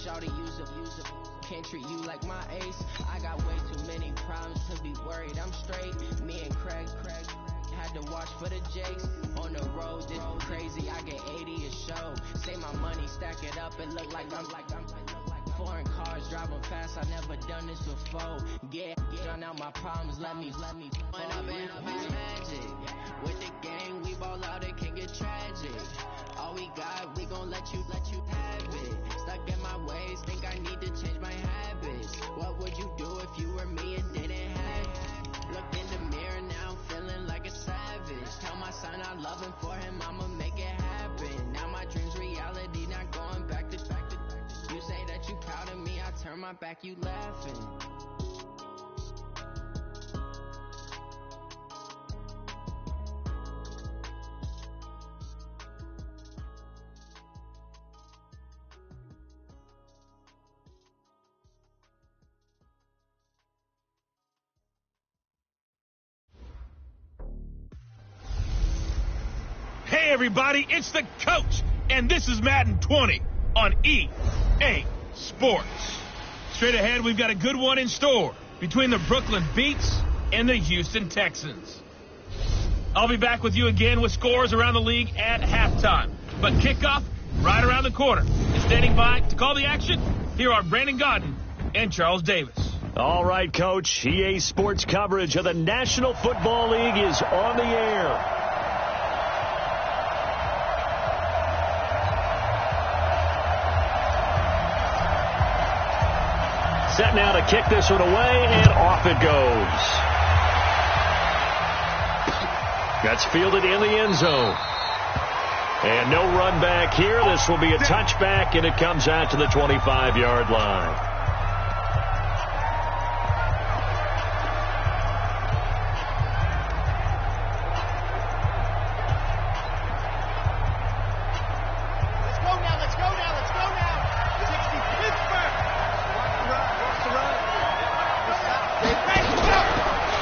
shawty, use a can't treat you like my ace. I got way too many problems to be worried. I'm straight. Me and Craig had to watch for the Jakes. On the road, this crazy. I get 80 a show. Say my money, stack it up, and look like I'm foreign cars driving fast. I never done this before. Drown out my problems. Let me. When I've been magic with the gang, we ball out. It can get tragic. All we got, we gon' let you have it. Stuck in my ways, think I need to change my habits. What would you do if you were me and didn't have it? Look in the mirror now, I'm feeling like a savage. Tell my son I love him, for him I'ma make it happen. Now my dream's reality, not going back to. You say that you proud of me, I turn my back, you laughing. Hey everybody, it's the coach, and this is Madden 20 on EA Sports. Straight ahead, we've got a good one in store between the Brooklyn Beats and the Houston Texans. I'll be back with you again with scores around the league at halftime. But kickoff right around the corner. And standing by to call the action, here are Brandon Godden and Charles Davis. All right, Coach. EA Sports coverage of the National Football League is on the air. Set now to kick this one away, and off it goes. That's fielded in the end zone. And no run back here. This will be a touchback, and it comes out to the 25-yard line.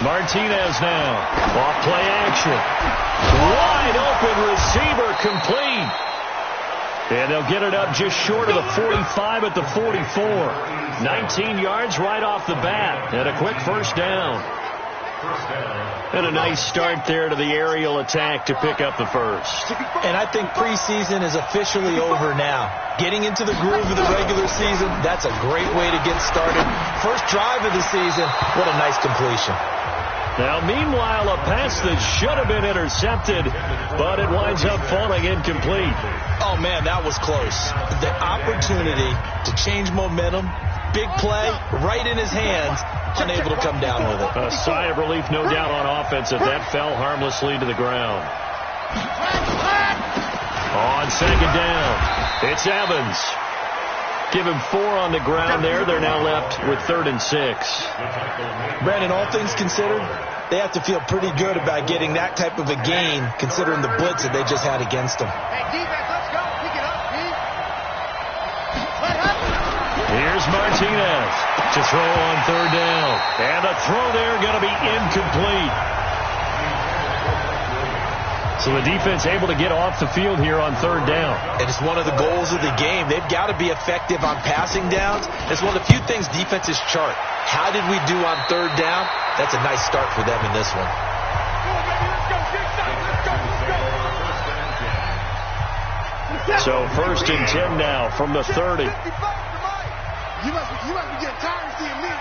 Martinez now, off play action, wide open receiver, complete, and they'll get it up just short of the 45 at the 44. 19 yards right off the bat, and a quick first down. And a nice start there to the aerial attack to pick up the first. And I think preseason is officially over now. Getting into the groove of the regular season, that's a great way to get started. First drive of the season, what a nice completion. Now, meanwhile, a pass that should have been intercepted, but it winds up falling incomplete. Oh, man, that was close. The opportunity to change momentum, big play, right in his hands, unable to come down with it. A sigh of relief, no doubt, on offense as that fell harmlessly to the ground. On second down, it's Evans. Give him 4 on the ground there. They're now left with 3rd and 6. Brandon, all things considered, they have to feel pretty good about getting that type of a gain, considering the blitz that they just had against them. Here's Martinez to throw on 3rd down. And the throw there going to be incomplete. So the defense able to get off the field here on 3rd down. And it's one of the goals of the game. They've got to be effective on passing downs. It's one of the few things defenses chart. How did we do on 3rd down? That's a nice start for them in this one. So 1st and 10 now from the 30. You must be getting tired of seeing me.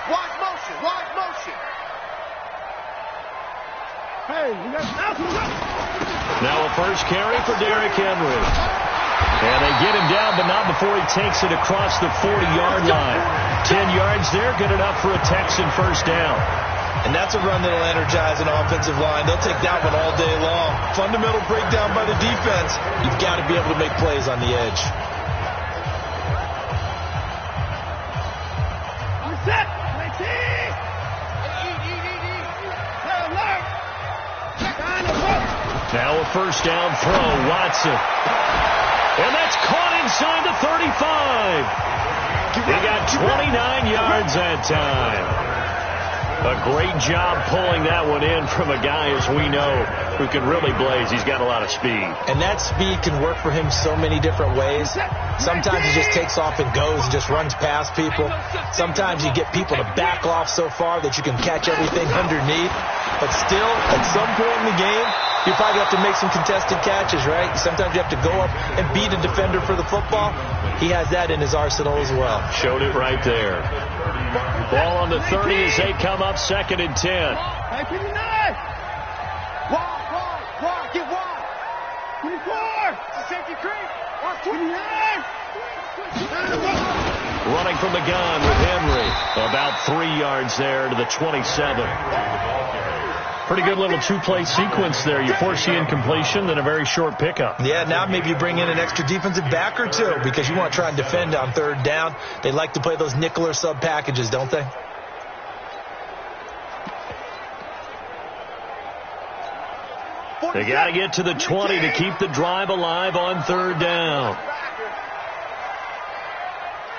Watch motion. Hey, now a first carry for Derrick Henry. And they get him down, but not before he takes it across the 40-yard line. 10 yards there, good enough for a Texan first down. And that's a run that'll energize an offensive line. They'll take that one all day long. Fundamental breakdown by the defense. You've got to be able to make plays on the edge. Now a first down throw, Watson. And that's caught inside the 35. He got 29 yards that time. A great job pulling that one in from a guy, as we know, who can really blaze. He's got a lot of speed. And that speed can work for him so many different ways. Sometimes he just takes off and goes and just runs past people. Sometimes you get people to back off so far that you can catch everything underneath. But still, at some point in the game, you probably have to make some contested catches, right? Sometimes you have to go up and beat a defender for the football. He has that in his arsenal as well. Showed it right there. Ball on the 30 as they come up 2nd and 10. Hey, 59! Wide, get wide! 24! It's a safety creep! 29! Running from the gun with Henry. About 3 yards there to the 27. Pretty good little two-play sequence there. You force the incompletion, then a very short pickup. Yeah, now maybe you bring in an extra defensive back or two because you want to try and defend on 3rd down. They like to play those nickel or sub packages, don't they? They got to get to the 20 to keep the drive alive on 3rd down.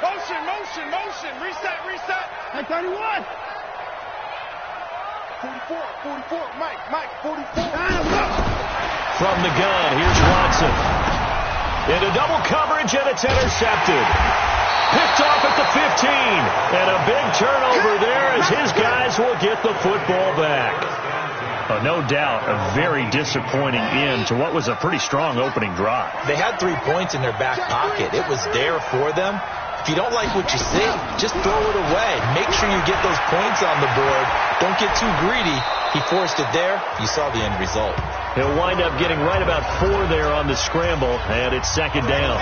Motion. Reset. At 31. 44, Mike, 44. From the gun, here's Watson. Into double coverage, and it's intercepted. Picked off at the 15. And a big turnover there as his guys will get the football back. No doubt, a very disappointing end to what was a pretty strong opening drive. They had 3 points in their back pocket. It was there for them. If you don't like what you see, just throw it away. Make sure you get those points on the board. Don't get too greedy. He forced it there. You saw the end result. He'll wind up getting right about 4 there on the scramble, and it's 2nd down.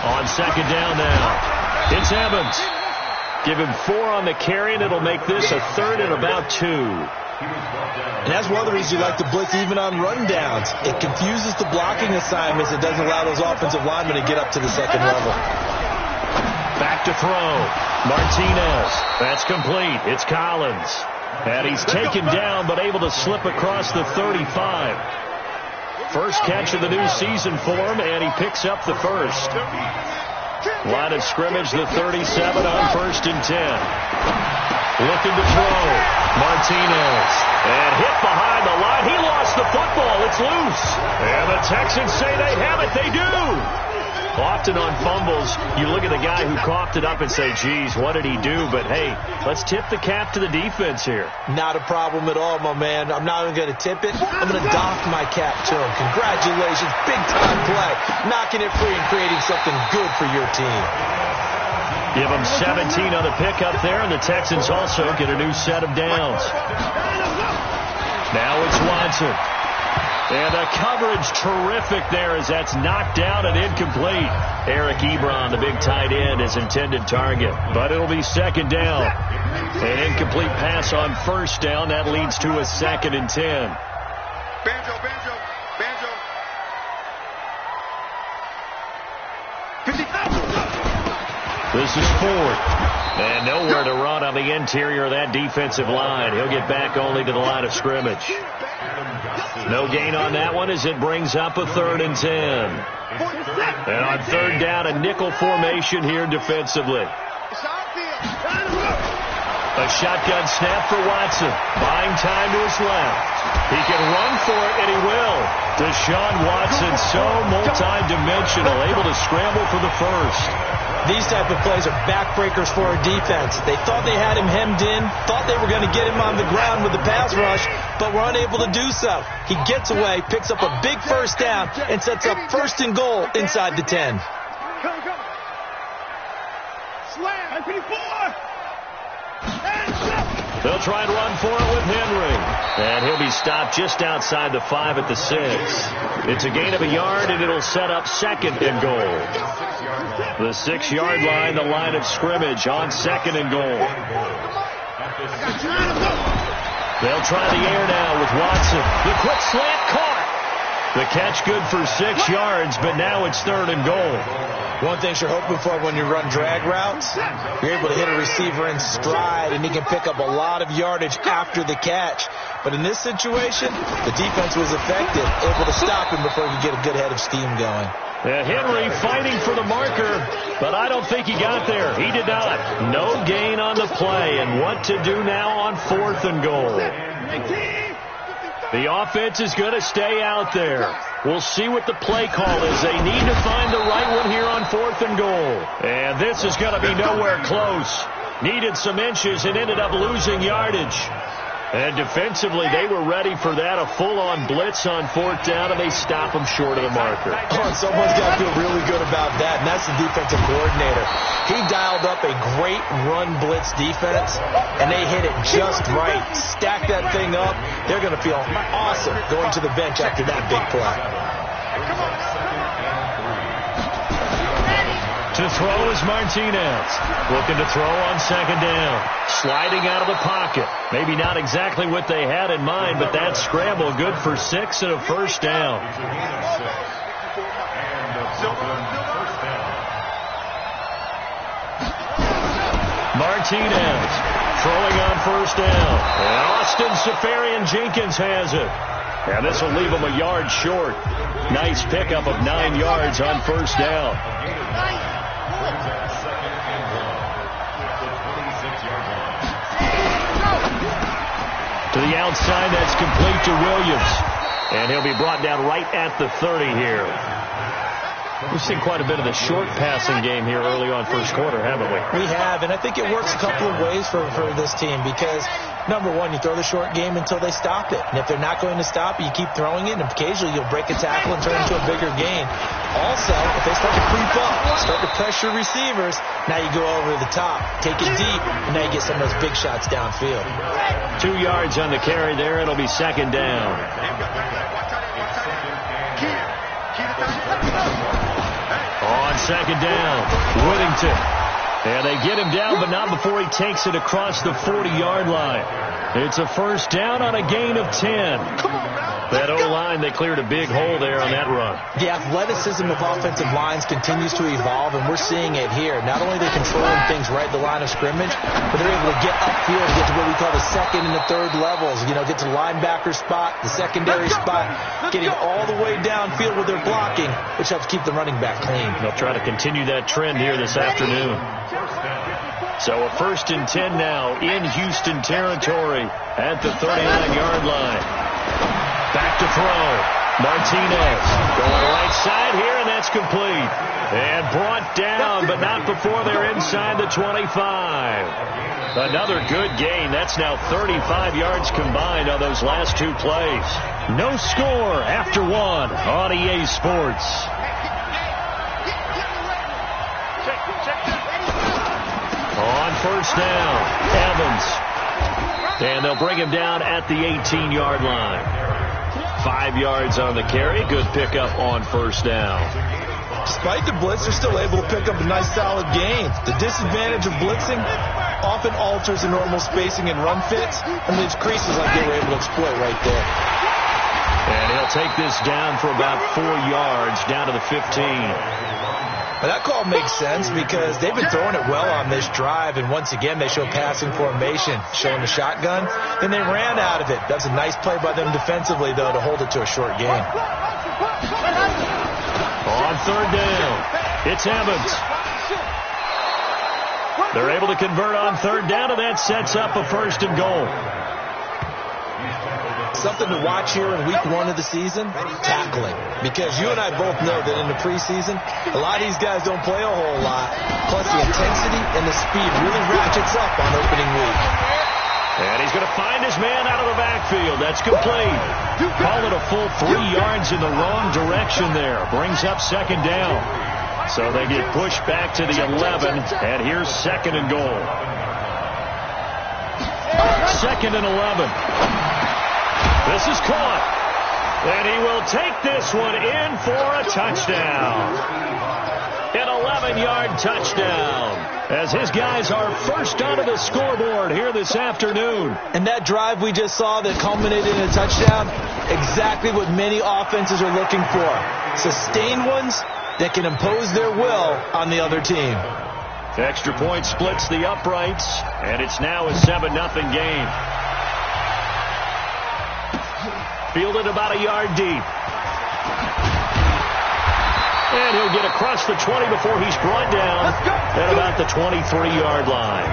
On 2nd down now, it's Evans. Give him 4 on the carry, and it'll make this a 3rd and about 2. And that's one of the reasons you like to blitz even on rundowns. It confuses the blocking assignments. It doesn't allow those offensive linemen to get up to the 2nd level. Back to throw. Martinez. That's complete. It's Collins. And he's taken down but able to slip across the 35. First catch of the new season for him, and he picks up the first. Line of scrimmage, the 37 on 1st and 10. Looking to throw. Martinez. And hit behind the line. He lost the football. It's loose. And the Texans say they have it. They do. Often on fumbles, you look at the guy who coughed it up and say, geez, what did he do? But, hey, let's tip the cap to the defense here. Not a problem at all, my man. I'm not even going to tip it. I'm going to doff my cap to him. Congratulations. Big-time play. Knocking it free and creating something good for your team. Give them 17 on the pickup there, and the Texans also get a new set of downs. Now it's Watson. And the coverage terrific there as that's knocked down and incomplete. Eric Ebron, the big tight end, is intended target. But it'll be 2nd down. An incomplete pass on 1st down. That leads to a 2nd and 10. Banjo. 55. This is 4th. And nowhere to run on the interior of that defensive line. He'll get back only to the line of scrimmage. No gain on that one as it brings up a 3rd and 10. And on 3rd down, a nickel formation here defensively. A shotgun snap for Watson. Buying time to his left. He can run for it, and he will. Deshaun Watson, so multi-dimensional, able to scramble for the first. These type of plays are backbreakers for a defense. They thought they had him hemmed in, thought they were going to get him on the ground with the pass rush, but were unable to do so. He gets away, picks up a big 1st down, and sets up 1st and goal inside the 10. Slam. 54. They'll try and run for it with Henry. And he'll be stopped just outside the 5 at the 6. It's a gain of a yard, and it'll set up 2nd and goal. The 6-yard line, the line of scrimmage on 2nd and goal. They'll try the air now with Watson. The quick slant caught. The catch good for 6 yards, but now it's 3rd and goal. One thing you're hoping for when you run drag routes, you're able to hit a receiver in stride, and he can pick up a lot of yardage after the catch. But in this situation, the defense was effective, able to stop him before he could get a good head of steam going. Henry fighting for the marker, but I don't think he got there. He did not. No gain on the play, and what to do now on 4th and goal. The offense is going to stay out there. We'll see what the play call is. They need to find the right one here on 4th and goal. And this is going to be nowhere close. Needed some inches and ended up losing yardage. And defensively, they were ready for that, a full-on blitz on 4th down, and they stop them short of the marker. Oh, someone's got to feel really good about that, and that's the defensive coordinator. He dialed up a great run blitz defense, and they hit it just right. Stack that thing up. They're going to feel awesome going to the bench after that big play. To throw is Martinez. Looking to throw on 2nd down. Sliding out of the pocket. Maybe not exactly what they had in mind, but that scramble good for 6 and a 1st down. Martinez throwing on 1st down. And Austin Safarian-Jenkins has it. And this will leave him a yard short. Nice pickup of 9 yards on 1st down. To the outside, that's complete to Williams. And he'll be brought down right at the 30 here. We've seen quite a bit of the short passing game here early on 1st quarter, haven't we? We have, and I think it works a couple of ways for this team because, number one, you throw the short game until they stop it. And if they're not going to stop it, you keep throwing it, and occasionally you'll break a tackle and turn it into a bigger gain. Also, if they start to creep up, start to pressure receivers, now you go over the top, take it deep, and now you get some of those big shots downfield. 2 yards on the carry there. It'll be 2nd down. On 2nd down, Whittington. And they get him down, but not before he takes it across the 40-yard line. It's a 1st down on a gain of 10. That O-line, they cleared a big hole there on that run. The athleticism of offensive lines continues to evolve, and we're seeing it here. Not only are they controlling things right at the line of scrimmage, but they're able to get upfield and get to what we call the 2nd and the 3rd levels. You know, get to the linebacker spot, the secondary spot, getting all the way downfield with their blocking, which helps keep the running back clean. They'll try to continue that trend here this afternoon. So a 1st and 10 now in Houston territory at the 39-yard line. Back to throw. Martinez going right side here, and that's complete. And brought down, but not before they're inside the 25. Another good gain. That's now 35 yards combined on those last 2 plays. No score after 1 on EA Sports. On 1st down, Evans. And they'll bring him down at the 18-yard line. 5 yards on the carry. Good pickup on 1st down. Despite the blitz, they're still able to pick up a nice solid gain. The disadvantage of blitzing often alters the normal spacing and run fits and leaves creases like they were able to exploit right there. And he'll take this down for about 4 yards, down to the 15. Well, that call makes sense because they've been throwing it well on this drive, and once again they show passing formation, showing the shotgun. Then they ran out of it. That's a nice play by them defensively, though, to hold it to a short gain. On 3rd down, it's Evans. They're able to convert on 3rd down, and that sets up a 1st and goal. Something to watch here in week 1 of the season, tackling. Because you and I both know that in the preseason, a lot of these guys don't play a whole lot. Plus the intensity and the speed really ratchets up on opening week. And he's going to find his man out of the backfield. That's complete. Call it a full 3 yards in the wrong direction there. Brings up 2nd down. So they get pushed back to the 11, and here's 2nd and goal. 2nd and 11. This is caught, and he will take this one in for a touchdown. An 11-yard touchdown as his guys are first onto the scoreboard here this afternoon. And that drive we just saw that culminated in a touchdown, exactly what many offenses are looking for. Sustained ones that can impose their will on the other team. Extra point splits the uprights, and it's now a 7-0 game. Fielded about a yard deep. And he'll get across the 20 before he's brought down at about the 23-yard line.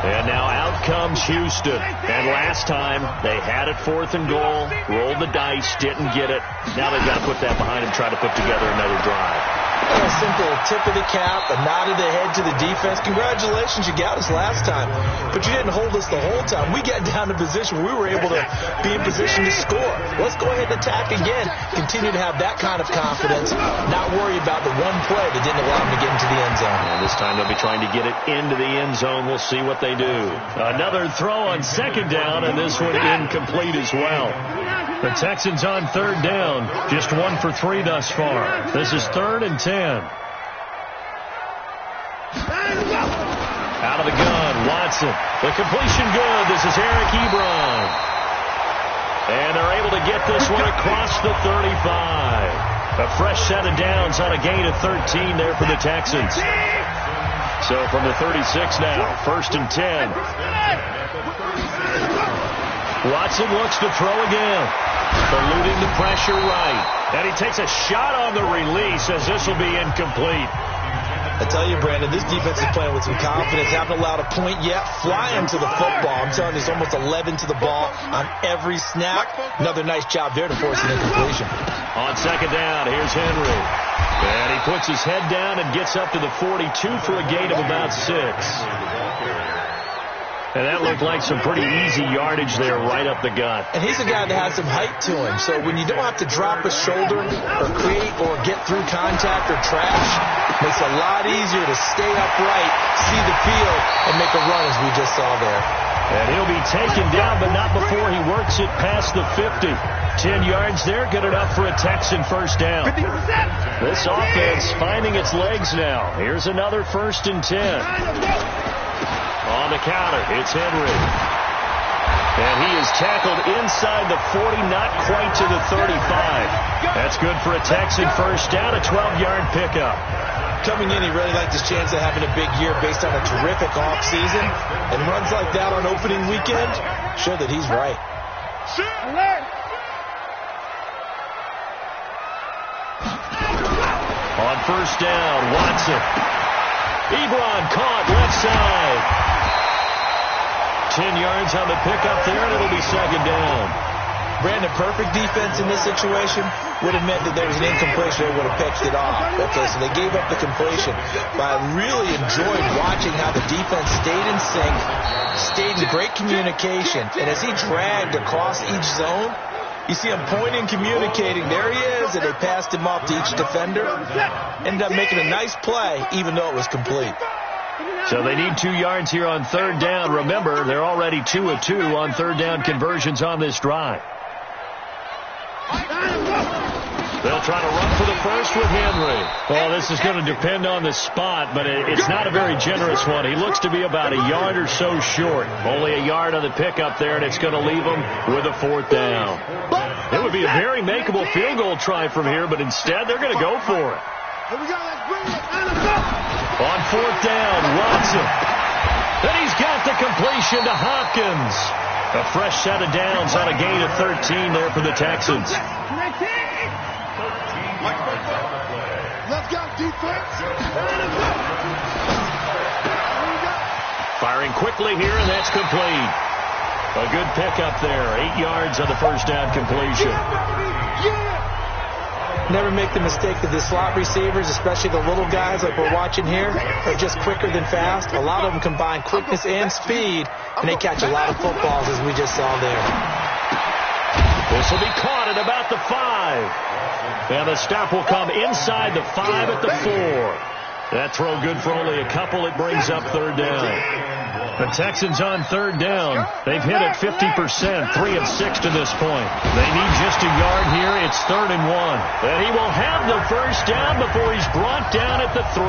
And now out comes Houston. And last time they had it 4th and goal, rolled the dice, didn't get it. Now they've got to put that behind them, try to put together another drive. A simple tip of the cap, a nod of the head to the defense. Congratulations, you got us last time. But you didn't hold us the whole time. We got down to position where we were able to be in position to score. Let's go ahead and attack again. Continue to have that kind of confidence. Not worry about the one play that didn't allow them to get into the end zone. And this time they'll be trying to get it into the end zone. We'll see what they do. Another throw on 2nd down, and this one incomplete as well. The Texans on 3rd down, just 1 for 3 thus far. This is 3rd and 10. Out of the gun, Watson. The completion good. This is Eric Ebron. And they're able to get this one across the 35. A fresh set of downs on a gain of 13 there for the Texans. So from the 36 now, 1st and 10. Watson looks to throw again. Eluding the pressure right. And he takes a shot on the release as this will be incomplete. I tell you, Brandon, this defense is playing with some confidence. Haven't allowed a point yet. Flying to the football. I'm telling you, there's almost 11 to the ball on every snap. Another nice job there to force an incompletion. On 2nd down, here's Henry. And he puts his head down and gets up to the 42 for a gain of about 6. And that looked like some pretty easy yardage there right up the gut. And he's a guy that has some height to him. So when you don't have to drop a shoulder or create or get through contact or trash, it makes it a lot easier to stay upright, see the field, and make a run as we just saw there. And he'll be taken down, but not before he works it past the 50. 10 yards there, good enough for a Texan first down. This offense finding its legs now. Here's another 1st and 10. On the counter, it's Henry. And he is tackled inside the 40, not quite to the 35. That's good for a Texan first down, a 12-yard pickup. Coming in, he really liked his chance of having a big year based on a terrific offseason. And runs like that on opening weekend show that he's right. On 1st down, Watson. Ebron caught left side. 10 yards on the pickup there, and it'll be 2nd down. Brandon, perfect defense in this situation would have meant that there was an incompletion. They would have picked it off. Okay, so they gave up the completion. But I really enjoyed watching how the defense stayed in sync, stayed in great communication. And as he dragged across each zone, you see him pointing, communicating. There he is, and they passed him off to each defender. Ended up making a nice play, even though it was complete. So they need 2 yards here on 3rd down. Remember, they're already 2 of 2 on 3rd down conversions on this drive. They'll try to run for the first with Henry. Well, this is going to depend on the spot, but it's not a very generous one. He looks to be about a yard or so short. Only a yard on the pickup there, and it's going to leave him with a 4th down. It would be a very makeable field goal try from here, but instead they're going to go for it. On 4th down, Watson. Then he's got the completion to Hopkins. A fresh set of downs on a gain of 13 there for the Texans. Let's go, defense. Firing quickly here, and that's complete. A good pickup there. 8 yards on the 1st down completion. Never make the mistake that the slot receivers, especially the little guys like we're watching here, are just quicker than fast. A lot of them combine quickness and speed, and they catch a lot of footballs, as we just saw there. This will be caught at about the 5. And the stop will come inside the 5 at the 4. That throw good for only a couple. It brings up third down. The Texans on third down. They've hit it 50%, 3 of 6 to this point. They need just a yard here. It's 3rd and 1. And he will have the first down before he's brought down at the 3.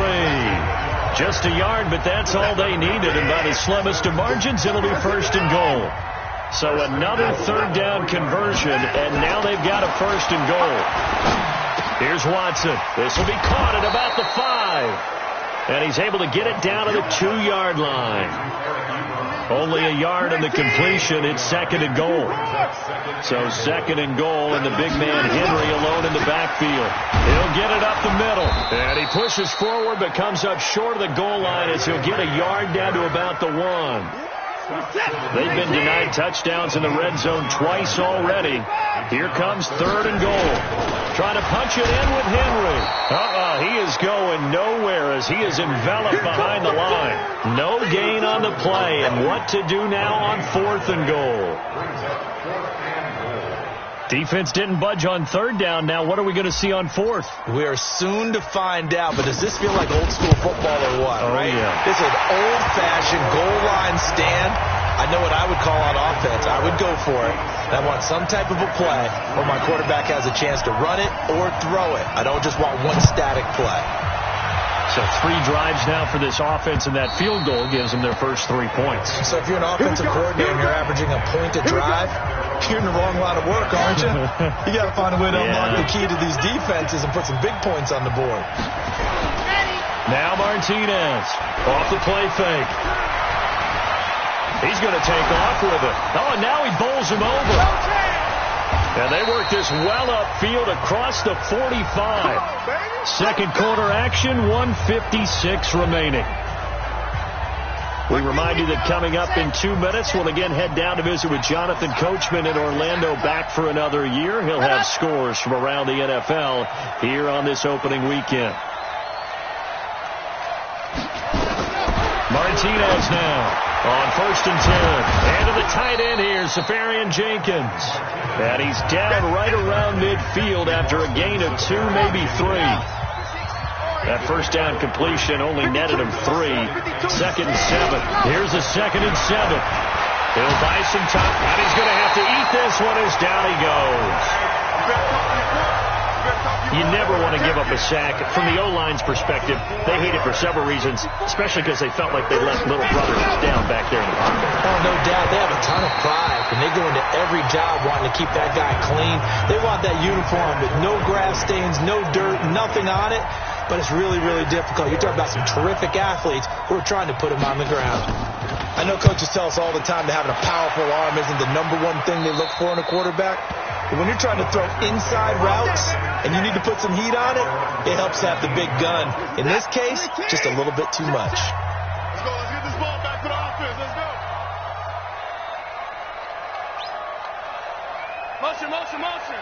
Just a yard, but that's all they needed. And by the slimmest of margins, it'll be 1st and goal. So another third down conversion, and now they've got a 1st and goal. Here's Watson. This will be caught at about the 5. And he's able to get it down to the 2-yard line. Only a yard in the completion. It's 2nd and goal. So 2nd and goal, and the big man Henry alone in the backfield. He'll get it up the middle. And he pushes forward but comes up short of the goal line as he'll get a yard down to about the 1. They've been denied touchdowns in the red zone twice already. Here comes 3rd and goal. Trying to punch it in with Henry. He is going nowhere as he is enveloped behind the line. No gain on the play, and what to do now on 4th and goal. Defense didn't budge on 3rd down. Now what are we going to see on 4th? We are soon to find out, but does this feel like old school football or what? Oh, right? Yeah. This is an old-fashioned goal line stand. I know what I would call on offense. I would go for it. I want some type of a play where my quarterback has a chance to run it or throw it. I don't just want one static play. So 3 drives now for this offense, and that field goal gives them their first 3 points. So if you're an offensive coordinator and you're averaging a point a drive, you're in the wrong line of work, aren't you? You got to find a way to unlock the key to these defenses and put some big points on the board. Now Martinez off the play fake. He's going to take off with it. Oh, and now he bowls him over. And they work this well upfield across the 45. Second quarter action, 1:56 remaining. We remind you that coming up in 2 minutes, we'll again head down to visit with Jonathan Coachman in Orlando, back for another year. He'll have scores from around the NFL here on this opening weekend. Martinez now on 1st and 10. And to the tight end here, Safarian Jenkins. And he's down right around midfield after a gain of 2, maybe 3. That first down completion only netted him 3. 2nd and 7. Here's a 2nd and 7. He'll buy some time, and he's going to have to eat this one as down he goes. You never want to give up a sack. From the O-line's perspective, they hate it for several reasons, especially because they felt like they left little brothers down back there in the pocket. Oh, no doubt. They have a ton of pride, and they go into every job wanting to keep that guy clean. They want that uniform with no grass stains, no dirt, nothing on it. But it's really, really difficult. You're talking about some terrific athletes who are trying to put him on the ground. I know coaches tell us all the time that having a powerful arm isn't the #1 thing they look for in a quarterback. But when you're trying to throw inside routes and you need to put some heat on it, it helps to have the big gun. In this case, just a little bit too much. Let's go. Let's get this ball back to the offense. Let's go. Motion, motion, motion.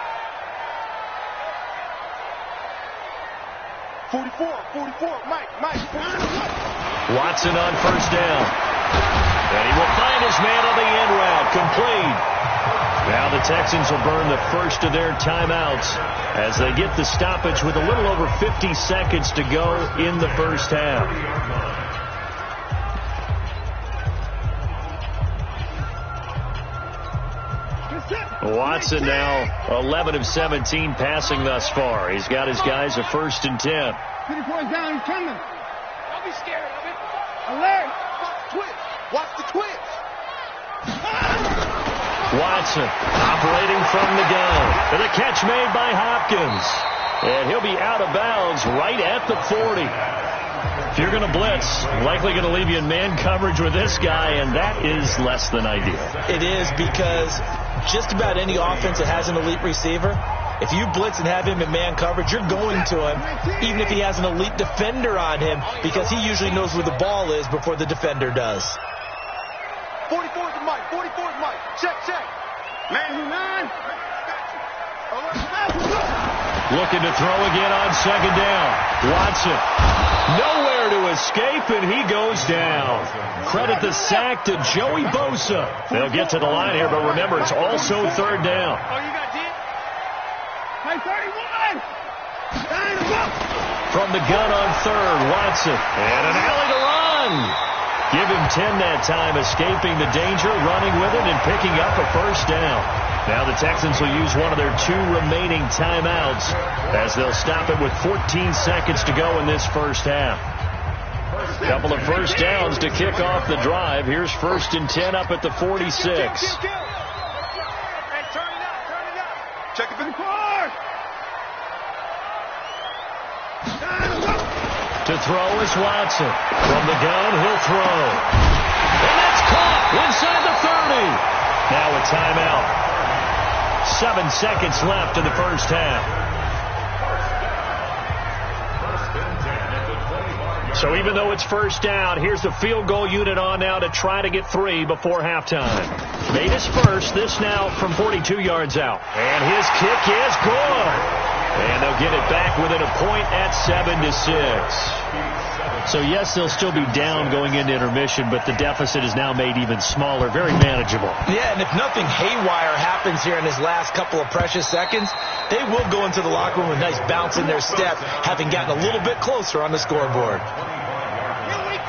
44, Mike. Watson on 1st down. And he will find his man on the end route. Complete. Now the Texans will burn the first of their timeouts as they get the stoppage with a little over 50 seconds to go in the first half. Watson now 11 of 17 passing thus far. He's got his guys a 1st and 10. 24 is down. He's coming. Don't be scared of it. Alert. Watch the twitch. Watson operating from the gun. And the catch made by Hopkins. And he'll be out of bounds right at the 40. If you're going to blitz, likely going to leave you in man coverage with this guy, and that is less than ideal. It is, because just about any offense that has an elite receiver, if you blitz and have him in man coverage, you're going to him, even if he has an elite defender on him, because he usually knows where the ball is before the defender does. 44 is Mike. Check. Man, 9. Looking to throw again on 2nd down. Watson, nowhere to escape, and he goes down. Credit the sack to Joey Bosa. They'll get to the line here, but remember, it's also 3rd down. Oh, you got it? Hey, 31. From the gun on third, Watson. And an alley to run. Give him 10 that time, escaping the danger, running with it, and picking up a first down. Now the Texans will use one of their 2 remaining timeouts as they'll stop it with 14 seconds to go in this first half. Couple of first downs to kick off the drive. Here's 1st and 10 up at the 46. Check it for the car. To throw is Watson. From the gun, he'll throw. And that's caught inside the 30. Now a timeout. 7 seconds left in the first half. So even though it's first down, here's the field goal unit on now to try to get 3 before halftime. Made his first, this now from 42 yards out. And his kick is good. And they'll get it back within a point at 7-6. So, yes, they'll still be down going into intermission, but the deficit is now made even smaller, very manageable. Yeah, and if nothing haywire happens here in his last couple of precious seconds, they will go into the locker room with a nice bounce in their step, having gotten a little bit closer on the scoreboard.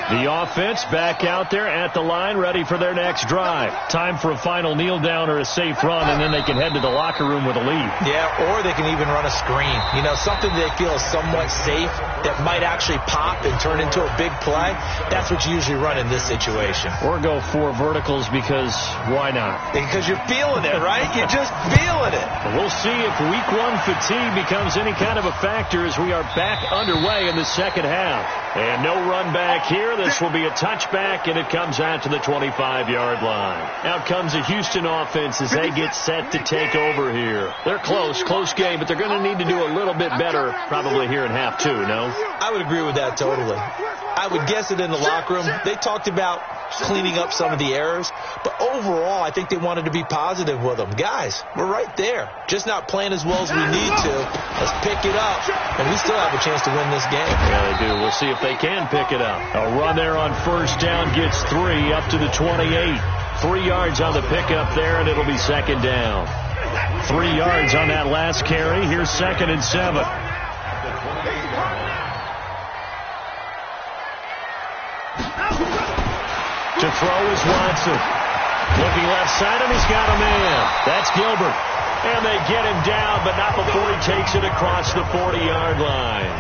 The offense back out there at the line, ready for their next drive. Time for a final kneel down or a safe run, and then they can head to the locker room with a lead. Yeah, or they can even run a screen. You know, something they feel is somewhat safe that might actually pop and turn into a big play. That's what you usually run in this situation. Or go 4 verticals because why not? Because you're feeling it, right? You're just feeling it. We'll see if week 1 fatigue becomes any kind of a factor as we are back underway in the second half. And no run back here. This will be a touchback, and it comes out to the 25-yard line. Out comes the Houston offense as they get set to take over here. They're close game, but they're going to need to do a little bit better probably here in half 2, no? I would agree with that totally. I would guess it in the locker room. They talked about cleaning up some of the errors, but overall, I think they wanted to be positive with them. Guys, we're right there. Just not playing as well as we need to. Let's pick it up, and we still have a chance to win this game. Yeah, they do. We'll see if they can pick it up. A run there on first down gets 3 up to the 28. 3 yards on the pickup there, and it'll be second down. 3 yards on that last carry. Here's 2nd and 7. To throw is Watson. Looking left side, and he's got a man. That's Gilbert. And they get him down, but not before he takes it across the 40-yard line.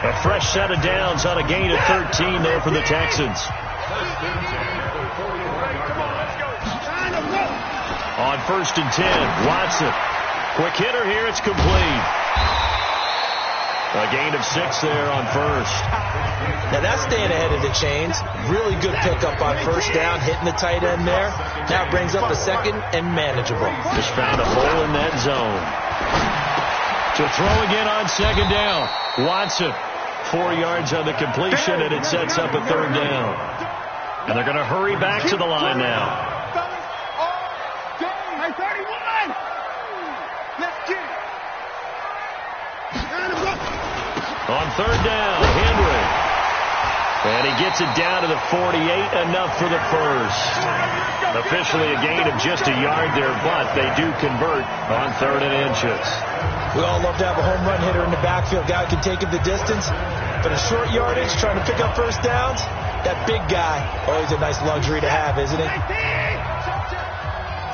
A fresh set of downs on a gain of 13 there for the Texans. On 1st and 10, Watson. Quick hitter here, it's complete. A gain of 6 there on first. Now that's staying ahead of the chains. Really good pickup on first down, hitting the tight end there. Now it brings up a 2nd and manageable. Just found a hole in that zone. To throw again on 2nd down. Watson, 4 yards on the completion, and it sets up a 3rd down. And they're going to hurry back to the line now. On 3rd down, Henry. And he gets it down to the 48, enough for the first. Officially a gain of just a yard there, but they do convert on 3rd and inches. We all love to have a home run hitter in the backfield. Guy can take it the distance. But a short yardage, trying to pick up first downs, that big guy, always a nice luxury to have, isn't it?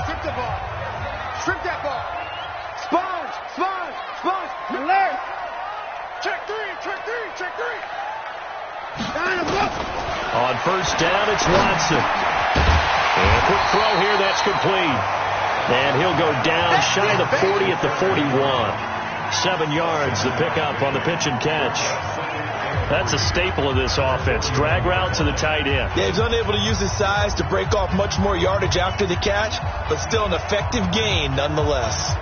Strip the ball. Strip that ball. Sponge. Alert. Check 3. On first down, it's Watson. And a quick throw here, that's complete. And he'll go down shy of the 40 at the 41. 7 yards, the pickup on the pitch and catch. That's a staple of this offense. Drag route to the tight end. Yeah, he's unable to use his size to break off much more yardage after the catch, but still an effective gain nonetheless.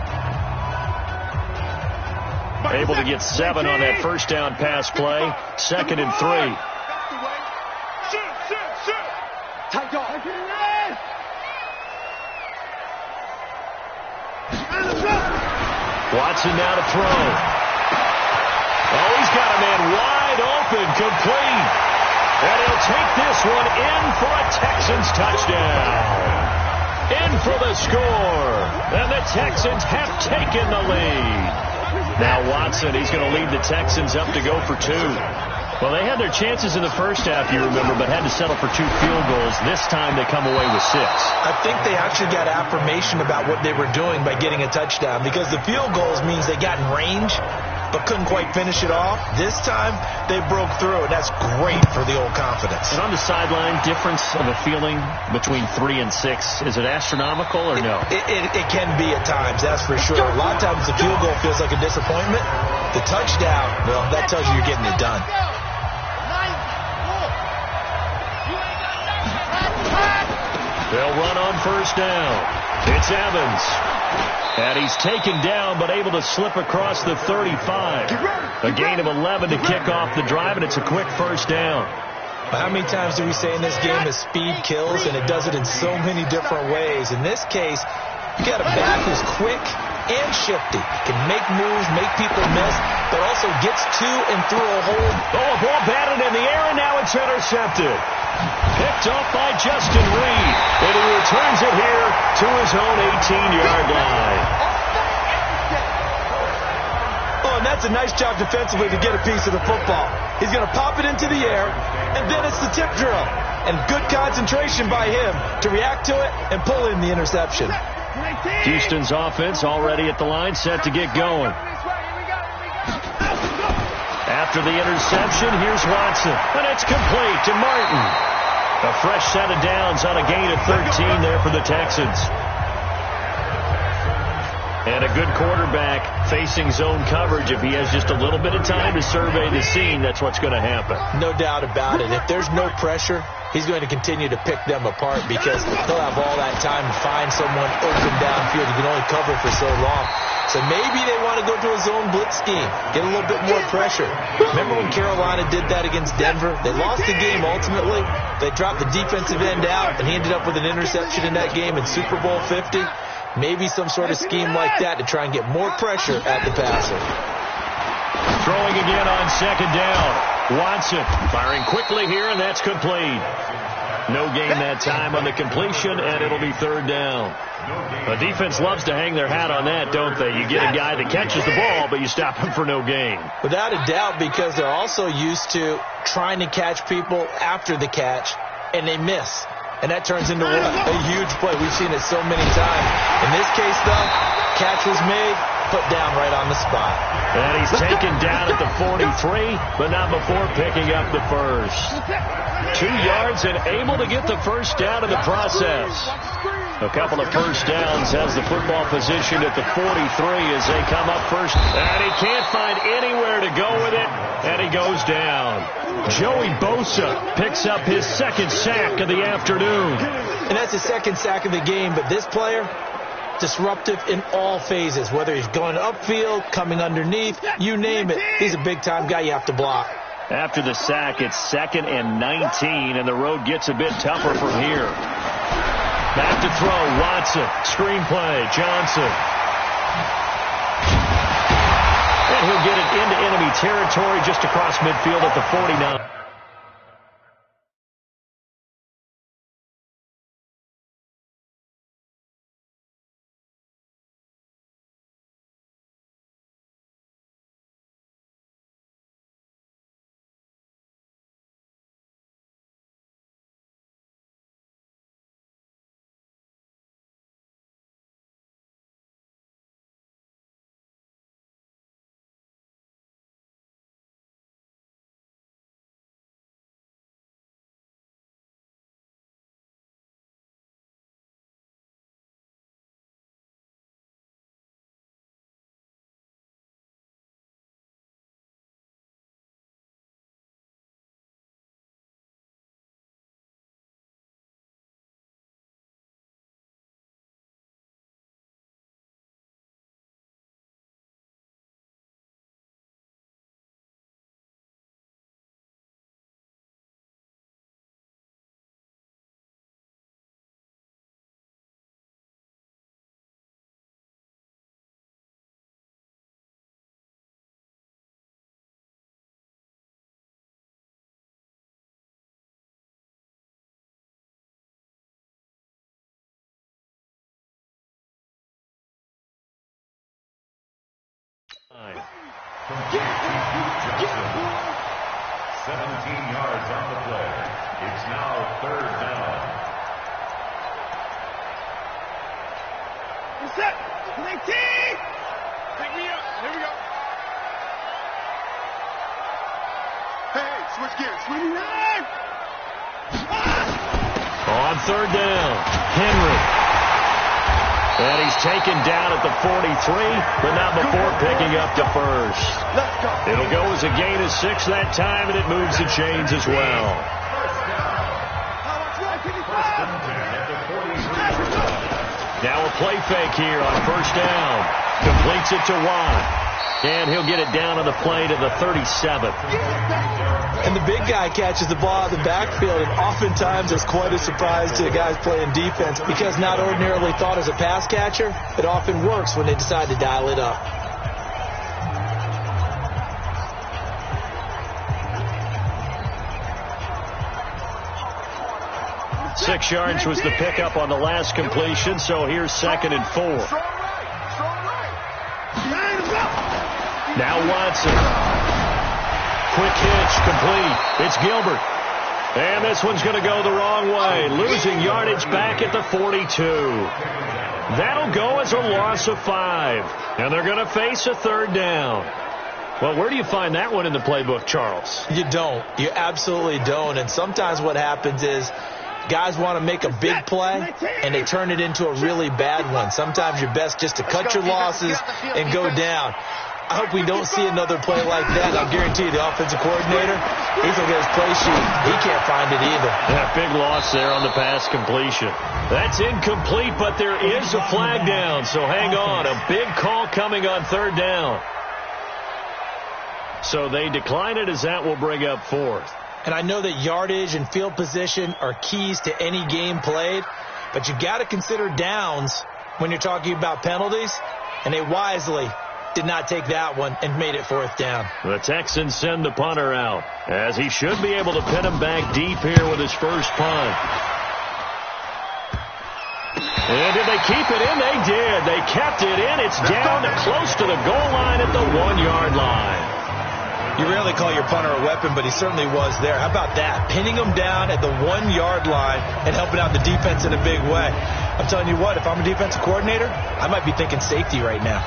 Able to get 7 on that first down pass play. 2nd and 3. Tight dog. Watson now to throw. Oh, he's got a man wide open, complete. And he'll take this one in for a Texans touchdown. In for the score. And the Texans have taken the lead. Now Watson, he's going to lead the Texans up to go for 2. Well, they had their chances in the first half, you remember, but had to settle for 2 field goals. This time they come away with 6. I think they actually got affirmation about what they were doing by getting a touchdown, because the field goals means they got in range but couldn't quite finish it off. This time they broke through, and that's great for the old confidence. And on the sideline, difference of a feeling between 3 and 6, is it astronomical or no? It can be at times, that's for sure. A lot of times the field goal feels like a disappointment. The touchdown, well, that tells you you're getting it done. They'll run on first down. It's Evans. And he's taken down, but able to slip across the 35. A gain of 11 to kick off the drive, and it's a quick first down. How many times do we say in this game that speed kills, and it does it in so many different ways? In this case, you got a back who's quick and shifty. Can make moves, make people miss, but also gets to and through a hole. Oh, a ball batted in the air, and now it's intercepted. Picked off by Justin Reed, and he returns it here to his own 18-yard line. Oh, and that's a nice job defensively to get a piece of the football. He's going to pop it into the air, and then it's the tip drill. And good concentration by him to react to it and pull in the interception. Houston's offense already at the line, set to get going. After the interception, here's Watson, and it's complete to Martin. A fresh set of downs on a gain of 13 there for the Texans. And a good quarterback facing zone coverage. If he has just a little bit of time to survey the scene, that's what's going to happen. No doubt about it. If there's no pressure, he's going to continue to pick them apart because he'll have all that time to find someone open downfield. He can only cover for so long. So maybe they want to go to a zone blitz scheme, get a little bit more pressure. Remember when Carolina did that against Denver? They lost the game ultimately. They dropped the defensive end out, and he ended up with an interception in that game in Super Bowl 50. Maybe some sort of scheme like that to try and get more pressure at the passer. Throwing again on second down. Watson firing quickly here, and that's complete. No gain that time on the completion, and it'll be third down. The defense loves to hang their hat on that, don't they? You get a guy that catches the ball, but you stop him for no gain. Without a doubt, because they're also used to trying to catch people after the catch, and they miss. And that turns into what? A huge play. We've seen it so many times. In this case, though, catch was made, put down right on the spot. And he's taken down at the 43, but not before picking up the first. 2 yards and able to get the first down in the process. A couple of first downs has the football positioned at the 43 as they come up first. And he can't find anywhere to go with it, and he goes down. Joey Bosa picks up his second sack of the afternoon. And that's the second sack of the game, but this player, disruptive in all phases, whether he's going upfield, coming underneath, you name it. He's a big-time guy you have to block. After the sack, it's 2nd and 19, and the road gets a bit tougher from here. Back to throw, Watson, screen play, Johnson. And he'll get it into enemy territory just across midfield at the 49. 17 yards on the play. It's now 3rd down. Set. 19. Pick me up. Here we go. Hey, switch gears. 29. On 3rd down, Henry. And he's taken down at the 43, but not before picking up the first. It'll go as a gain of 6 that time, and it moves the chains as well. Now a play fake here on 1st down. Completes it to Watt. And he'll get it down on the play to the 37. And the big guy catches the ball out of the backfield, and oftentimes it's quite a surprise to the guys playing defense because not ordinarily thought as a pass catcher, it often works when they decide to dial it up. Six yards was the pickup on the last completion, so here's 2nd and 4. Now Watson. Quick hitch, complete. It's Gilbert. And this one's going to go the wrong way. Losing yardage back at the 42. That'll go as a loss of 5. And they're going to face a 3rd down. Well, where do you find that one in the playbook, Charles? You don't. You absolutely don't. And sometimes what happens is guys want to make a big play, and they turn it into a really bad one. Sometimes you're best just to cut your losses and go down. I hope we don't see another play like that. I'll guarantee you the offensive coordinator, he's looking at his play sheet. He can't find it either. Yeah, big loss there on the pass completion. That's incomplete, but there is a flag down, so hang on. A big call coming on 3rd down. So they decline it as that will bring up 4th. And I know that yardage and field position are keys to any game played, but you've got to consider downs when you're talking about penalties, and they wisely did not take that one and made it 4th down. The Texans send the punter out, as he should be able to pin him back deep here with his first punt. And did they keep it in? They did. They kept it in. It's down close to the goal line at the 1-yard line. You rarely call your punter a weapon, but he certainly was there. How about that? Pinning him down at the 1-yard line and helping out the defense in a big way. I'm telling you what, if I'm a defensive coordinator, I might be thinking safety right now.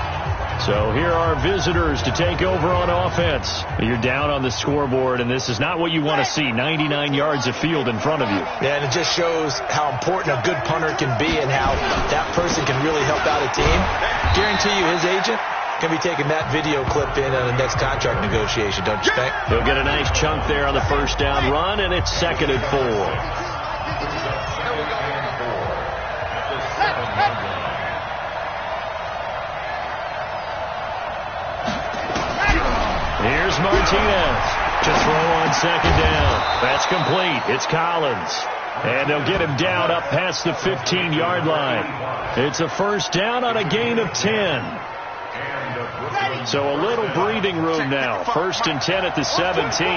So here are visitors to take over on offense. You're down on the scoreboard, and this is not what you want to see, 99 yards of field in front of you. Yeah, and it just shows how important a good punter can be and how that person can really help out a team. Guarantee you his agent can be taking that video clip in on the next contract negotiation, don't you think? He'll get a nice chunk there on the 1st down run, and it's 2nd and 4. Here's Martinez to throw on 2nd down. That's complete. It's Collins. And they'll get him down up past the 15-yard line. It's a 1st down on a gain of 10. So a little breathing room now. 1st and 10 at the 17.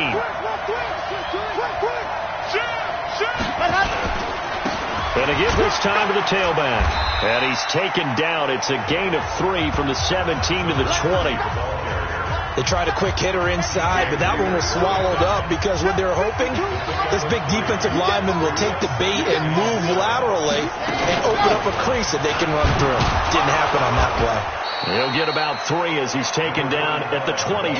And again this time to the tailback. And he's taken down. It's a gain of 3 from the 17 to the 20. They tried a quick hitter inside, but that one was swallowed up because what they're hoping, this big defensive lineman will take the bait and move laterally and open up a crease that they can run through. Didn't happen on that play. He'll get about 3 as he's taken down at the 23.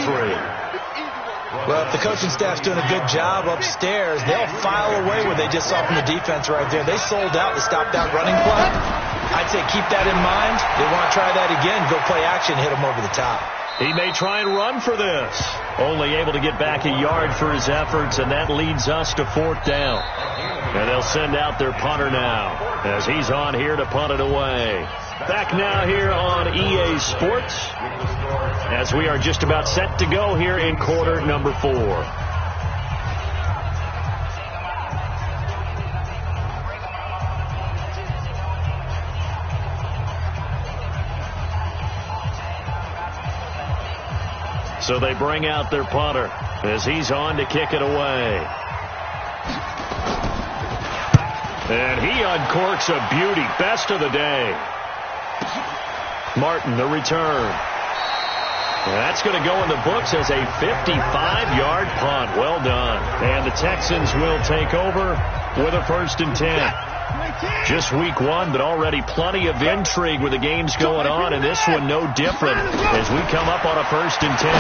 Well, if the coaching staff's doing a good job upstairs, they'll file away what they just saw from the defense right there. They sold out to stop that running play. I'd say keep that in mind. They want to try that again, go play action, hit them over the top. He may try and run for this. Only able to get back a yard for his efforts, and that leads us to 4th down. And they'll send out their punter now as he's on here to punt it away. Back now here on EA Sports as we are just about set to go here in quarter number 4. So they bring out their punter as he's on to kick it away. And he uncorks a beauty. Best of the day. Martin, the return. That's going to go in the books as a 55-yard punt. Well done. And the Texans will take over with a 1st and 10. Just week 1, but already plenty of intrigue with the games going on, and this one no different as we come up on a 1st and 10.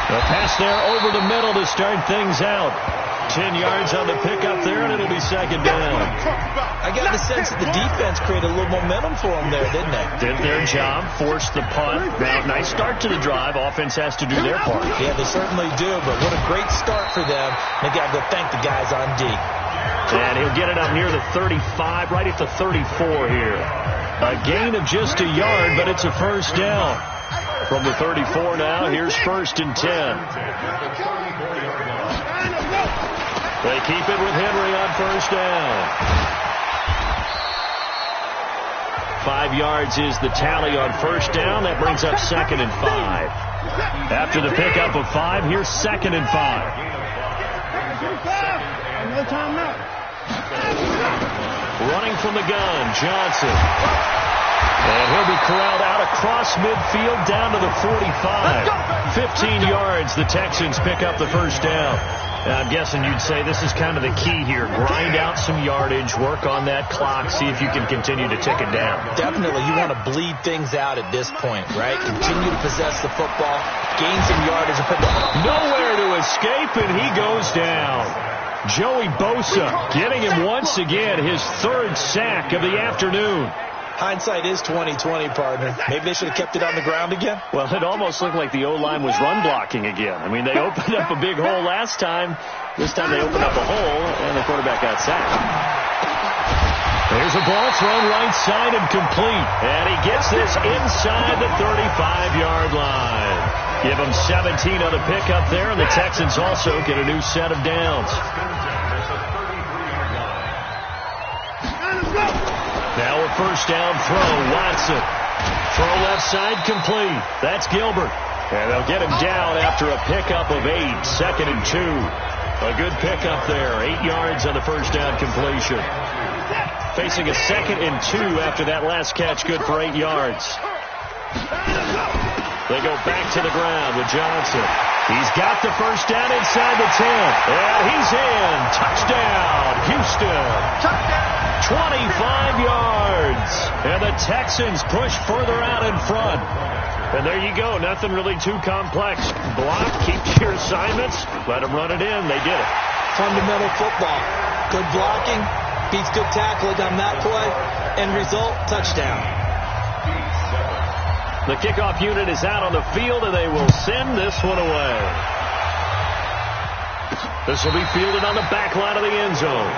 A pass there over the middle to start things out. 10 yards on the pickup there, and it'll be 2nd down. I got the sense that the defense created a little momentum for them there, didn't they? Did their job, forced the punt. Now, nice start to the drive. Offense has to do their part. Yeah, they certainly do, but what a great start for them. They got to go thank the guys on D. And he'll get it up near the 35, right at the 34 here. A gain of just a yard, but it's a 1st down. From the 34 now, here's 1st and 10. They keep it with Henry on 1st down. 5 yards is the tally on 1st down. That brings up 2nd and 5. After the pickup of 5, here's 2nd and 5. No timeout. Running from the gun, Johnson. And he'll be corralled out across midfield down to the 45. 15 yards, the Texans pick up the 1st down. I'm guessing you'd say this is kind of the key here. Grind out some yardage, work on that clock, see if you can continue to tick it down. Definitely. You want to bleed things out at this point, right? Continue to possess the football, gain some yardage, and put the... Nowhere to escape, and he goes down. Joey Bosa getting him once again, his 3rd sack of the afternoon. Hindsight is 20/20, partner. Maybe they should have kept it on the ground again. Well, it almost looked like the O-line was run blocking again. I mean, they opened up a big hole last time. This time they opened up a hole, and the quarterback got sacked. There's a ball thrown right side and complete. And he gets this inside the 35-yard line. Give him 17 on the pickup there, and the Texans also get a new set of downs. Now a 1st down throw, Watson. Throw left side complete. That's Gilbert. And they'll get him down after a pickup of 8. 2nd and 2. A good pickup there. 8 yards on the 1st down completion. Facing a 2nd and 2 after that last catch. Good for 8 yards. They go back to the ground with Johnson. He's got the 1st down inside the 10. And he's in. Touchdown, Houston. Touchdown. 25 yards. And the Texans push further out in front. And there you go. Nothing really too complex. Block, keep your assignments, let them run it in. They did it. Fundamental football. Good blocking, beats good tackling on that play. End result, touchdown. The kickoff unit is out on the field, and they will send this one away. This will be fielded on the back line of the end zone.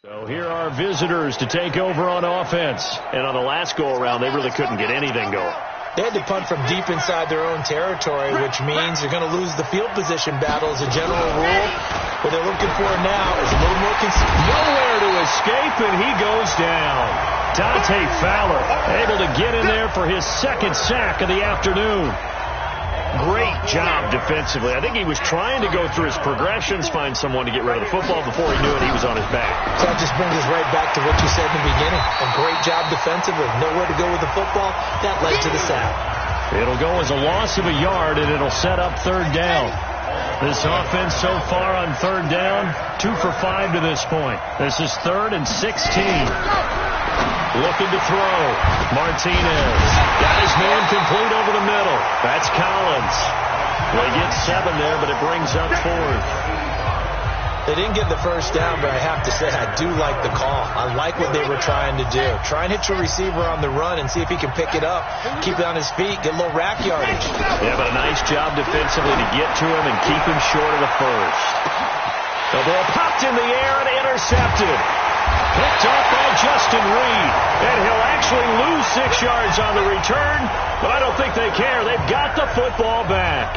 So here are visitors to take over on offense. And on the last go-around, they really couldn't get anything going. They had to punt from deep inside their own territory, which means they're going to lose the field position battle as a general rule. What they're looking for now is a little more consistent. Nowhere to escape, and he goes down. Dante Fowler able to get in there for his 2nd sack of the afternoon. Great job defensively. I think he was trying to go through his progressions, find someone to get rid of the football. Before he knew it, he was on his back. So that just brings us right back to what you said in the beginning. A great job defensively. Nowhere to go with the football. That led to the sack. It'll go as a loss of a yard, and it'll set up 3rd down. This offense so far on 3rd down, 2 for 5 to this point. This is 3rd and 16. Looking to throw. Martinez got his man complete over the middle. That's Collins. They get 7 there, but it brings up 4th. They didn't get the 1st down, but I have to say I do like the call. I like what they were trying to do. Try and hit your receiver on the run and see if he can pick it up, keep it on his feet, get a little rack yardage. Yeah, but a nice job defensively to get to him and keep him short of the 1st. The ball popped in the air and intercepted. Picked up by Justin Reed. And he'll actually lose 6 yards on the return, but I don't think they care. They've got the football back.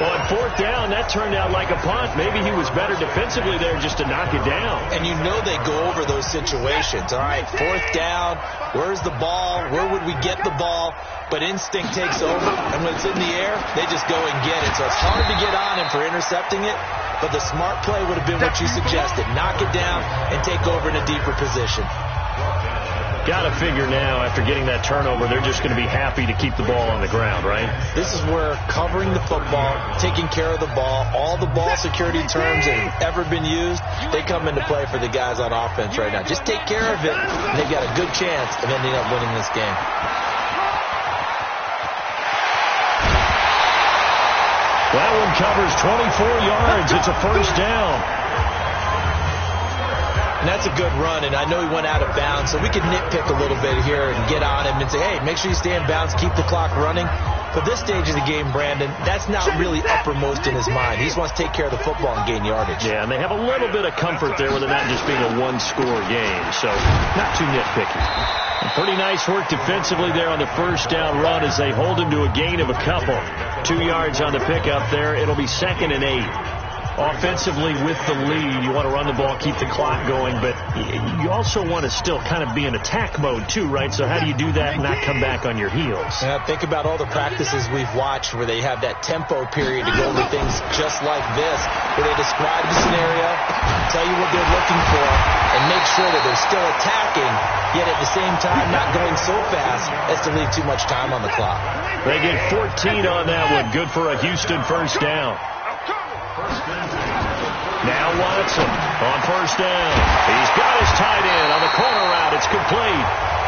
On 4th down, that turned out like a punt. Maybe he was better defensively there just to knock it down. And you know they go over those situations. All right, 4th down, where's the ball? Where would we get the ball? But instinct takes over, and when it's in the air, they just go and get it. So it's hard to get on him for intercepting it, but the smart play would have been what you suggested. Knock it down and take over in a deeper position. Got to figure now, after getting that turnover, they're just going to be happy to keep the ball on the ground, right? This is where covering the football, taking care of the ball, all the ball security terms that have ever been used, they come into play for the guys on offense right now. Just take care of it, and they've got a good chance of ending up winning this game. That one covers 24 yards. It's a 1st down. And that's a good run, and I know he went out of bounds, so we could nitpick a little bit here and get on him and say, hey, make sure you stay in bounds, keep the clock running. But this stage of the game, Brandon, that's not really uppermost in his mind. He just wants to take care of the football and gain yardage. Yeah, and they have a little bit of comfort there with it not just being a one-score game, so not too nitpicky. And pretty nice work defensively there on the 1st down run as they hold him to a gain of a couple. 2 yards on the pickup there. It'll be 2nd and 8. Offensively with the lead, you want to run the ball, keep the clock going, but you also want to still kind of be in attack mode too, right? So how do you do that and not come back on your heels? Yeah, think about all the practices we've watched where they have that tempo period to go over things just like this, where they describe the scenario, tell you what they're looking for, and make sure that they're still attacking, yet at the same time not going so fast as to leave too much time on the clock. They get 14 on that one. Good for a Houston 1st down. Now Watson on 1st down. He's got his tight end on the corner route. It's complete.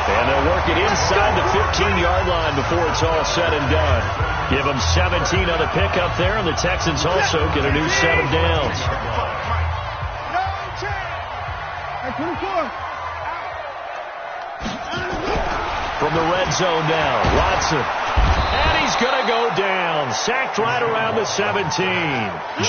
And they'll work it inside the 15-yard line before it's all said and done. Give them 17 on the pickup there, and the Texans also get a new set of downs. From the red zone now, Watson. And he's going to go down. Sacked right around the 17.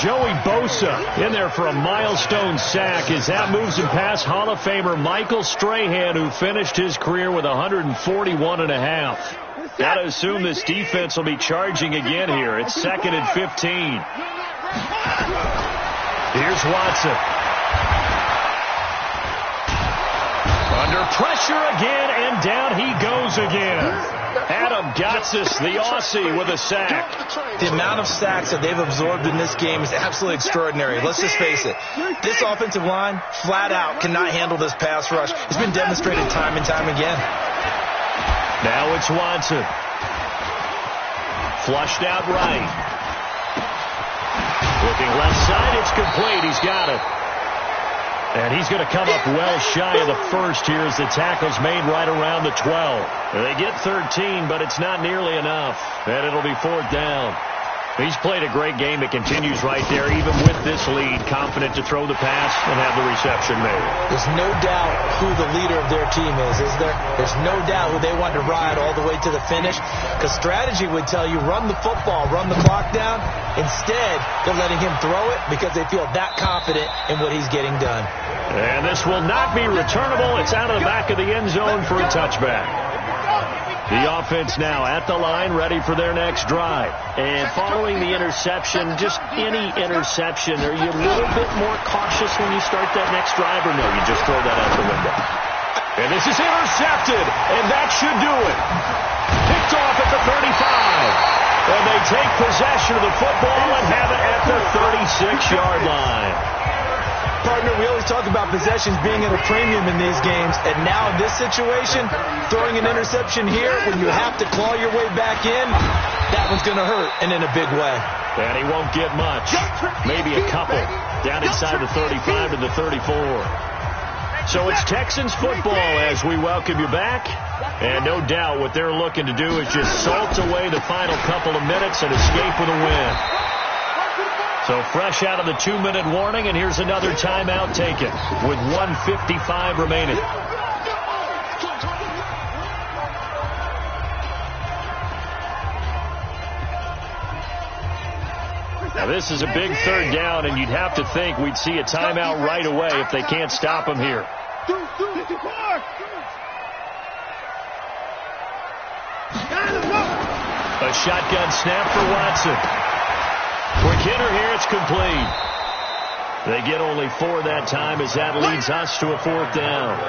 Joey Bosa in there for a milestone sack as that moves him past Hall of Famer Michael Strahan, who finished his career with 141.5. Got to assume this defense will be charging again here. It's 2nd and 15. Here's Watson. Under pressure again, and down he goes again. Adam Gotsis, the Aussie, with a sack. The amount of sacks that they've absorbed in this game is absolutely extraordinary. Let's just face it. This offensive line, flat out, cannot handle this pass rush. It's been demonstrated time and time again. Now it's Watson. Flushed out right. Looking left side, it's complete. He's got it. And he's going to come up well shy of the 1st here as the tackle's made right around the 12. They get 13, but it's not nearly enough. And it'll be 4th down. He's played a great game. It continues right there, even with this lead, confident to throw the pass and have the reception made. There's no doubt who the leader of their team is there? There's no doubt who they want to ride all the way to the finish, because strategy would tell you run the football, run the clock down. Instead, they're letting him throw it because they feel that confident in what he's getting done. And this will not be returnable. It's out of the back of the end zone for a touchback. The offense now at the line, ready for their next drive. And following the interception, just any interception, are you a little bit more cautious when you start that next drive, or no, you just throw that out the window? And this is intercepted, and that should do it. Picked off at the 35. And they take possession of the football and have it at the 36-yard line. Partner, we always talk about possessions being at a premium in these games, and now in this situation, throwing an interception here when you have to claw your way back in, that one's going to hurt, and in a big way. And he won't get much. Maybe a couple. Down inside the 35 to the 34. So it's Texans football as we welcome you back. And no doubt what they're looking to do is just salt away the final couple of minutes and escape with a win. So fresh out of the 2-minute warning, and here's another timeout taken with 1:55 remaining. Now this is a big 3rd down, and you'd have to think we'd see a timeout right away if they can't stop them here. A shotgun snap for Watson. Quick hitter here, it's complete. They get only 4 that time as that leads us to a 4th down.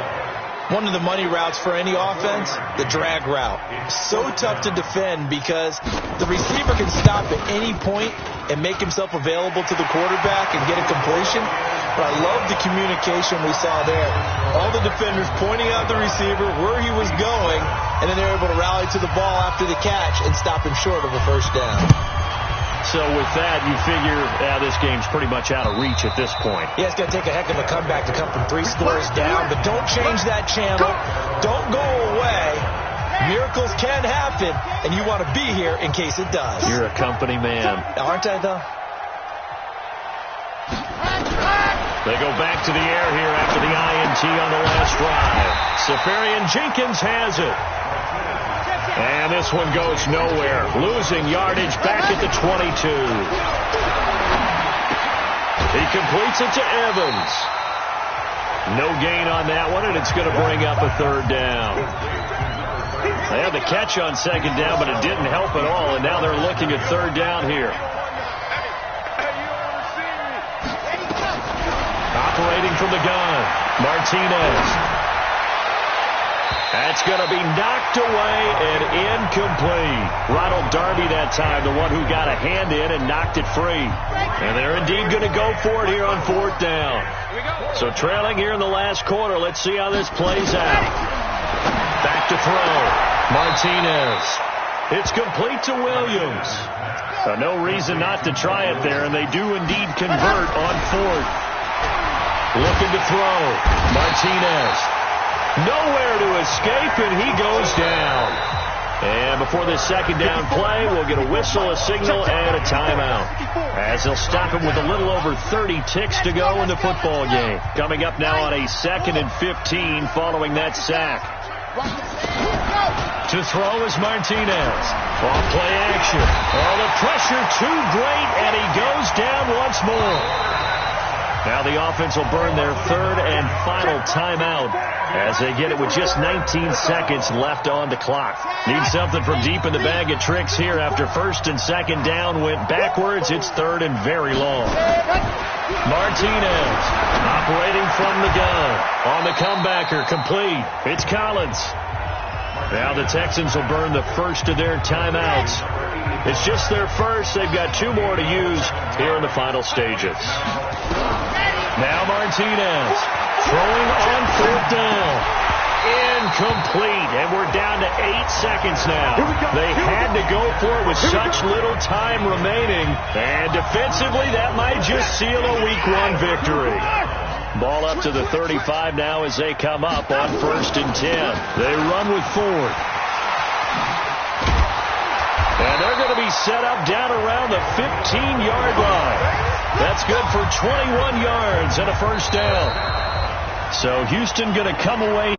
One of the money routes for any offense, the drag route. So tough to defend because the receiver can stop at any point and make himself available to the quarterback and get a completion. But I love the communication we saw there. All the defenders pointing out the receiver where he was going, and then they're able to rally to the ball after the catch and stop him short of a first down. So with that, you figure this game's pretty much out of reach at this point. Yeah, it's going to take a heck of a comeback to come from 3 scores down, but don't change that channel. Don't go away. Miracles can happen, and you want to be here in case it does. You're a company man. Aren't I, though? They go back to the air here after the INT on the last drive. Safarian Jenkins has it. And this one goes nowhere. Losing yardage back at the 22. He completes it to Evans. No gain on that one, and it's going to bring up a 3rd down. They had the catch on 2nd down, but it didn't help at all, and now they're looking at 3rd down here. Operating from the gun, Martinez. That's going to be knocked away and incomplete. Ronald Darby that time, the one who got a hand in and knocked it free. And they're indeed going to go for it here on 4th down. So trailing here in the last quarter. Let's see how this plays out. Back to throw. Martinez. It's complete to Williams. No reason not to try it there, and they do indeed convert on 4th. Looking to throw. Martinez. Nowhere to escape, and he goes down. And before this 2nd down play, we'll get a whistle, a signal, and a timeout. As they'll stop him with a little over 30 ticks to go in the football game. Coming up now on a 2nd and 15 following that sack. To throw is Martinez. Off play action. Oh, the pressure too great, and he goes down once more. Now the offense will burn their 3rd and final timeout as they get it with just 19 seconds left on the clock. Need something from deep in the bag of tricks here after 1st and 2nd down went backwards. It's 3rd and very long. Martinez operating from the gun. On the comebacker, complete. It's Collins. Now the Texans will burn the first of their timeouts. It's just their first. They've got 2 more to use here in the final stages. Now Martinez throwing on 4th down. Incomplete. And we're down to 8 seconds now. They had to go for it with such little time remaining. And defensively, that might just seal a Week 1 victory. Ball up to the 35 now as they come up on 1st and 10. They run with 4th. And they're going to be set up down around the 15-yard line. That's good for 21 yards and a first down. So Houston going to come away.